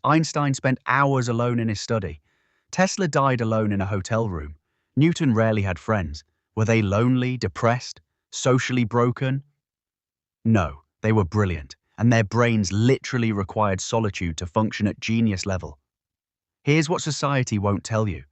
Einstein spent hours alone in his study. Tesla died alone in a hotel room. Newton rarely had friends. Were they lonely, depressed, socially broken? No, they were brilliant, and their brains literally required solitude to function at genius level. Here's what society won't tell you.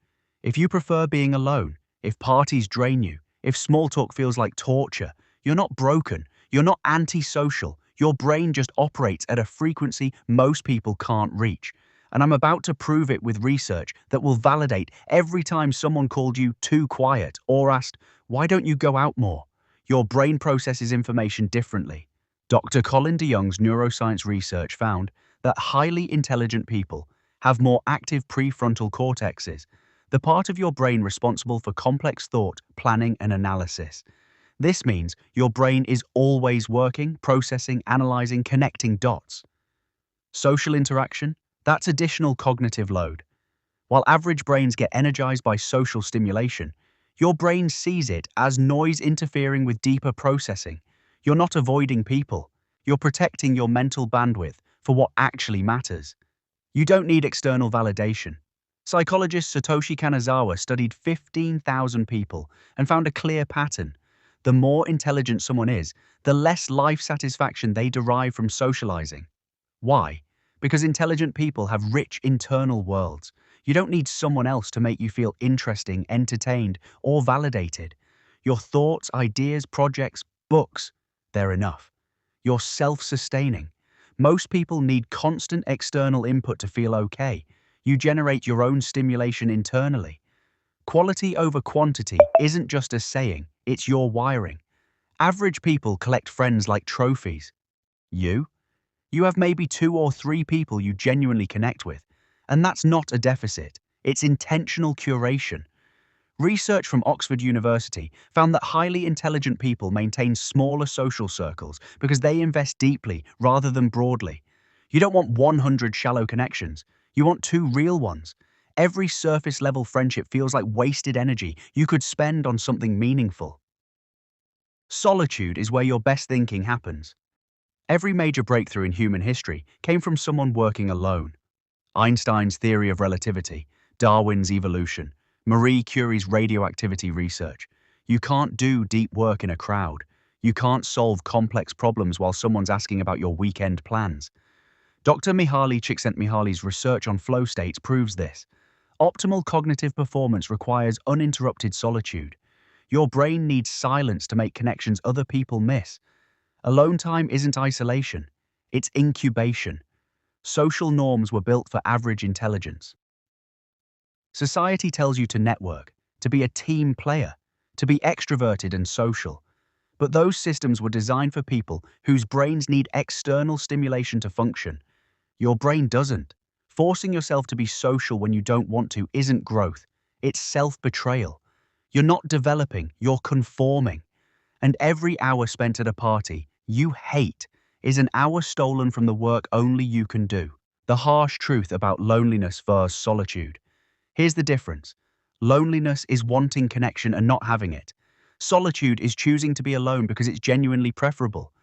If you prefer being alone, if parties drain you, if small talk feels like torture, you're not broken, you're not antisocial, your brain just operates at a frequency most people can't reach. And I'm about to prove it with research that will validate every time someone called you too quiet or asked, "Why don't you go out more?" Your brain processes information differently. Dr. Colin DeYoung's neuroscience research found that highly intelligent people have more active prefrontal cortexes, the part of your brain responsible for complex thought, planning, and analysis. This means your brain is always working, processing, analyzing, connecting dots. Social interaction, that's additional cognitive load. While average brains get energized by social stimulation, your brain sees it as noise interfering with deeper processing. You're not avoiding people. You're protecting your mental bandwidth for what actually matters. You don't need external validation. Psychologist Satoshi Kanazawa studied 15,000 people and found a clear pattern. The more intelligent someone is, the less life satisfaction they derive from socializing. Why? Because intelligent people have rich internal worlds. You don't need someone else to make you feel interesting, entertained, or validated. Your thoughts, ideas, projects, books, they're enough. You're self-sustaining. Most people need constant external input to feel okay. You generate your own stimulation internally. Quality over quantity isn't just a saying, it's your wiring. Average people collect friends like trophies. You? You have maybe 2 or 3 people you genuinely connect with. And that's not a deficit, it's intentional curation. Research from Oxford University found that highly intelligent people maintain smaller social circles because they invest deeply rather than broadly. You don't want 100 shallow connections, you want 2 real ones. Every surface-level friendship feels like wasted energy you could spend on something meaningful. Solitude is where your best thinking happens. Every major breakthrough in human history came from someone working alone. Einstein's theory of relativity, Darwin's evolution, Marie Curie's radioactivity research. You can't do deep work in a crowd. You can't solve complex problems while someone's asking about your weekend plans. Dr. Mihaly Csikszentmihalyi's research on flow states proves this. Optimal cognitive performance requires uninterrupted solitude. Your brain needs silence to make connections other people miss. Alone time isn't isolation, it's incubation. Social norms were built for average intelligence. Society tells you to network, to be a team player, to be extroverted and social. But those systems were designed for people whose brains need external stimulation to function. Your brain doesn't. Forcing yourself to be social when you don't want to isn't growth. It's self-betrayal. You're not developing, you're conforming. And every hour spent at a party you hate is an hour stolen from the work only you can do. The harsh truth about loneliness versus solitude. Here's the difference. Loneliness is wanting connection and not having it. Solitude is choosing to be alone because it's genuinely preferable.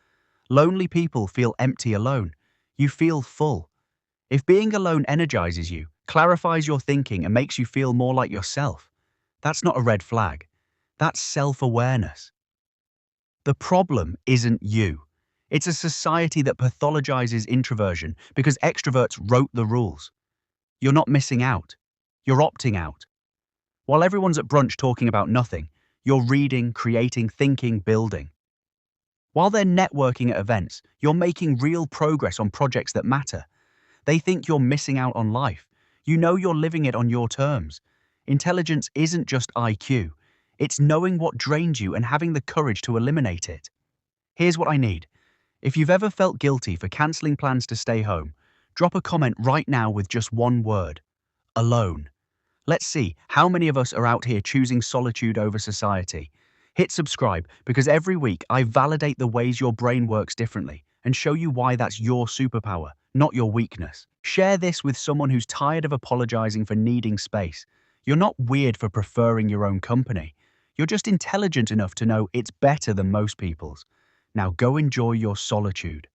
Lonely people feel empty alone. You feel full. If being alone energizes you, clarifies your thinking, and makes you feel more like yourself, that's not a red flag. That's self-awareness. The problem isn't you. It's a society that pathologizes introversion because extroverts wrote the rules. You're not missing out. You're opting out. While everyone's at brunch talking about nothing, you're reading, creating, thinking, building. While they're networking at events, you're making real progress on projects that matter. They think you're missing out on life. You know you're living it on your terms. Intelligence isn't just IQ. It's knowing what drains you and having the courage to eliminate it. Here's what I need. If you've ever felt guilty for cancelling plans to stay home, drop a comment right now with just one word. Alone. Let's see how many of us are out here choosing solitude over society. Hit subscribe because every week I validate the ways your brain works differently and show you why that's your superpower, not your weakness. Share this with someone who's tired of apologizing for needing space. You're not weird for preferring your own company. You're just intelligent enough to know it's better than most people's. Now go enjoy your solitude.